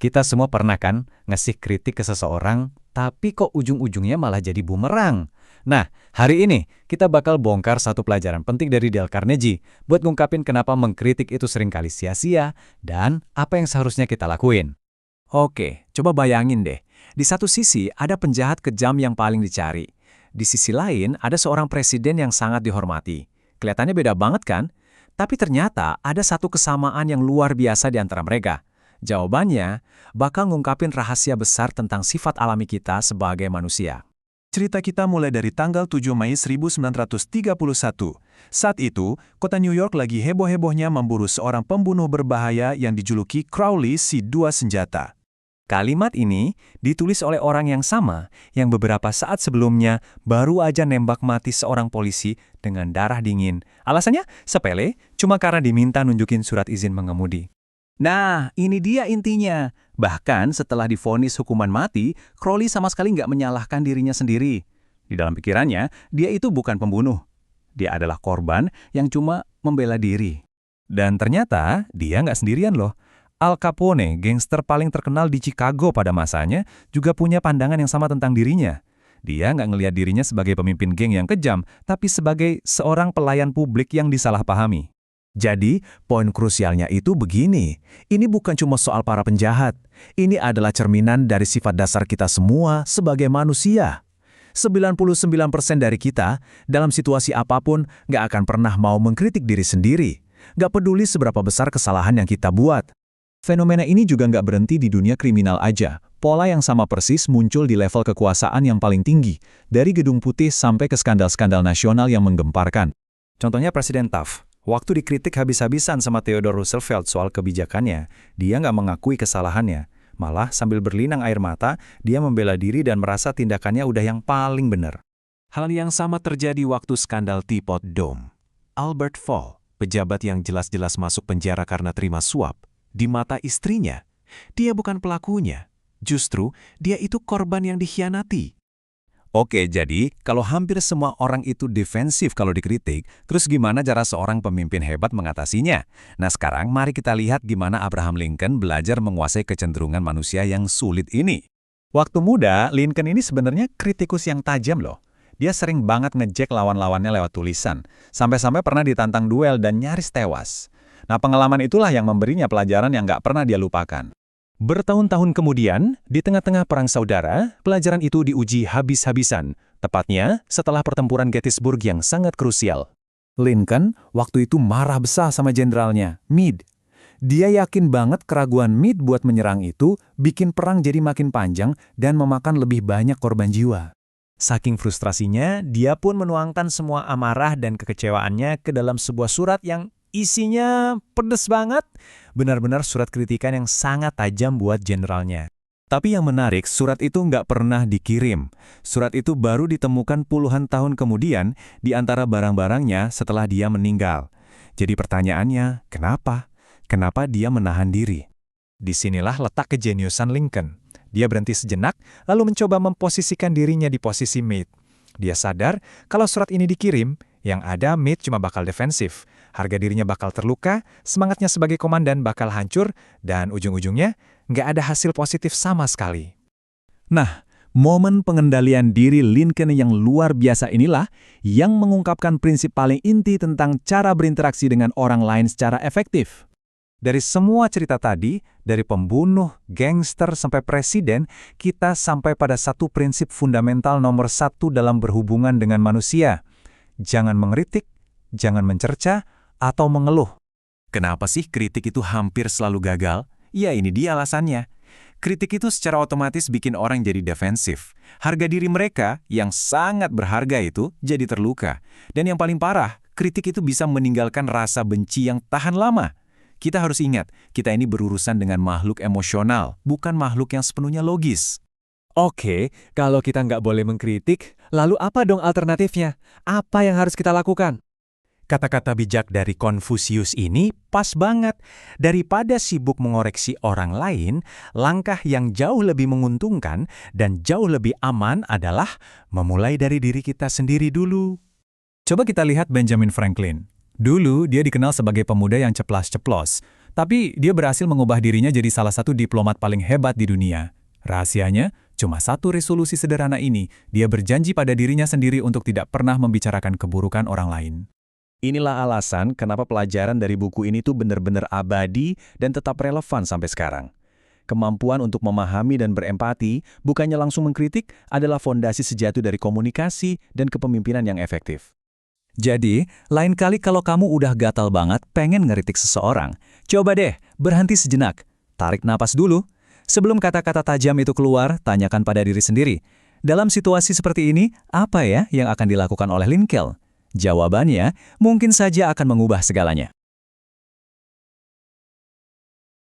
Kita semua pernah kan ngasih kritik ke seseorang, tapi kok ujung-ujungnya malah jadi bumerang. Nah, hari ini kita bakal bongkar satu pelajaran penting dari Dale Carnegie buat ngungkapin kenapa mengkritik itu seringkali sia-sia dan apa yang seharusnya kita lakuin. Oke, coba bayangin deh. Di satu sisi ada penjahat kejam yang paling dicari. Di sisi lain ada seorang presiden yang sangat dihormati. Kelihatannya beda banget kan? Tapi ternyata ada satu kesamaan yang luar biasa di antara mereka. Jawabannya bakal ngungkapin rahasia besar tentang sifat alami kita sebagai manusia. Cerita kita mulai dari tanggal 7 Mei 1931. Saat itu, kota New York lagi heboh-hebohnya memburu seorang pembunuh berbahaya yang dijuluki Crowley si dua senjata. Kalimat ini ditulis oleh orang yang sama yang beberapa saat sebelumnya baru aja nembak mati seorang polisi dengan darah dingin. Alasannya sepele, cuma karena diminta nunjukin surat izin mengemudi. Nah, ini dia intinya. Bahkan setelah divonis hukuman mati, Crowley sama sekali nggak menyalahkan dirinya sendiri. Di dalam pikirannya, dia itu bukan pembunuh. Dia adalah korban yang cuma membela diri. Dan ternyata dia nggak sendirian loh. Al Capone, gangster paling terkenal di Chicago pada masanya, juga punya pandangan yang sama tentang dirinya. Dia nggak ngelihat dirinya sebagai pemimpin geng yang kejam, tapi sebagai seorang pelayan publik yang disalahpahami. Jadi, poin krusialnya itu begini. Ini bukan cuma soal para penjahat. Ini adalah cerminan dari sifat dasar kita semua sebagai manusia. 99% dari kita, dalam situasi apapun, nggak akan pernah mau mengkritik diri sendiri. Nggak peduli seberapa besar kesalahan yang kita buat. Fenomena ini juga nggak berhenti di dunia kriminal aja. Pola yang sama persis muncul di level kekuasaan yang paling tinggi, dari Gedung Putih sampai ke skandal-skandal nasional yang menggemparkan. Contohnya Presiden Taft. Waktu dikritik habis-habisan sama Theodore Roosevelt soal kebijakannya, dia nggak mengakui kesalahannya. Malah sambil berlinang air mata, dia membela diri dan merasa tindakannya udah yang paling benar. Hal yang sama terjadi waktu skandal Teapot Dome. Albert Fall, pejabat yang jelas-jelas masuk penjara karena terima suap, di mata istrinya, dia bukan pelakunya. Justru, dia itu korban yang dikhianati. Oke, jadi kalau hampir semua orang itu defensif kalau dikritik, terus gimana cara seorang pemimpin hebat mengatasinya? Nah sekarang mari kita lihat gimana Abraham Lincoln belajar menguasai kecenderungan manusia yang sulit ini. Waktu muda, Lincoln ini sebenarnya kritikus yang tajam loh. Dia sering banget ngejek lawan-lawannya lewat tulisan, sampai-sampai pernah ditantang duel dan nyaris tewas. Nah pengalaman itulah yang memberinya pelajaran yang nggak pernah dia lupakan. Bertahun-tahun kemudian, di tengah-tengah perang saudara, pelajaran itu diuji habis-habisan, tepatnya setelah pertempuran Gettysburg yang sangat krusial. Lincoln waktu itu marah besar sama jenderalnya, Meade. Dia yakin banget keraguan Meade buat menyerang itu bikin perang jadi makin panjang dan memakan lebih banyak korban jiwa. Saking frustrasinya, dia pun menuangkan semua amarah dan kekecewaannya ke dalam sebuah surat yang isinya pedes banget, benar-benar surat kritikan yang sangat tajam buat jenderalnya. Tapi yang menarik, surat itu nggak pernah dikirim. Surat itu baru ditemukan puluhan tahun kemudian di antara barang-barangnya setelah dia meninggal. Jadi pertanyaannya, kenapa? Kenapa dia menahan diri? Disinilah letak kejeniusan Lincoln. Dia berhenti sejenak, lalu mencoba memposisikan dirinya di posisi Meade. Dia sadar kalau surat ini dikirim, yang ada Meade cuma bakal defensif. Harga dirinya bakal terluka, semangatnya sebagai komandan bakal hancur, dan ujung-ujungnya nggak ada hasil positif sama sekali. Nah, momen pengendalian diri Lincoln yang luar biasa inilah yang mengungkapkan prinsip paling inti tentang cara berinteraksi dengan orang lain secara efektif. Dari semua cerita tadi, dari pembunuh, gangster, sampai presiden, kita sampai pada satu prinsip fundamental nomor satu dalam berhubungan dengan manusia. Jangan mengkritik, jangan mencerca, atau mengeluh. Kenapa sih kritik itu hampir selalu gagal? Ya ini dia alasannya. Kritik itu secara otomatis bikin orang jadi defensif. Harga diri mereka yang sangat berharga itu jadi terluka. Dan yang paling parah, kritik itu bisa meninggalkan rasa benci yang tahan lama. Kita harus ingat, kita ini berurusan dengan makhluk emosional, bukan makhluk yang sepenuhnya logis. Oke, kalau kita nggak boleh mengkritik, lalu apa dong alternatifnya? Apa yang harus kita lakukan? Kata-kata bijak dari Konfusius ini pas banget. Daripada sibuk mengoreksi orang lain, langkah yang jauh lebih menguntungkan dan jauh lebih aman adalah memulai dari diri kita sendiri dulu. Coba kita lihat Benjamin Franklin. Dulu dia dikenal sebagai pemuda yang ceplas-ceplos. Tapi dia berhasil mengubah dirinya jadi salah satu diplomat paling hebat di dunia. Rahasianya, cuma satu resolusi sederhana ini, dia berjanji pada dirinya sendiri untuk tidak pernah membicarakan keburukan orang lain. Inilah alasan kenapa pelajaran dari buku ini tuh benar-benar abadi dan tetap relevan sampai sekarang. Kemampuan untuk memahami dan berempati, bukannya langsung mengkritik, adalah fondasi sejati dari komunikasi dan kepemimpinan yang efektif. Jadi, lain kali kalau kamu udah gatal banget pengen ngeritik seseorang, coba deh berhenti sejenak, tarik napas dulu. Sebelum kata-kata tajam itu keluar, tanyakan pada diri sendiri. Dalam situasi seperti ini, apa ya yang akan dilakukan oleh Lincoln? Jawabannya mungkin saja akan mengubah segalanya.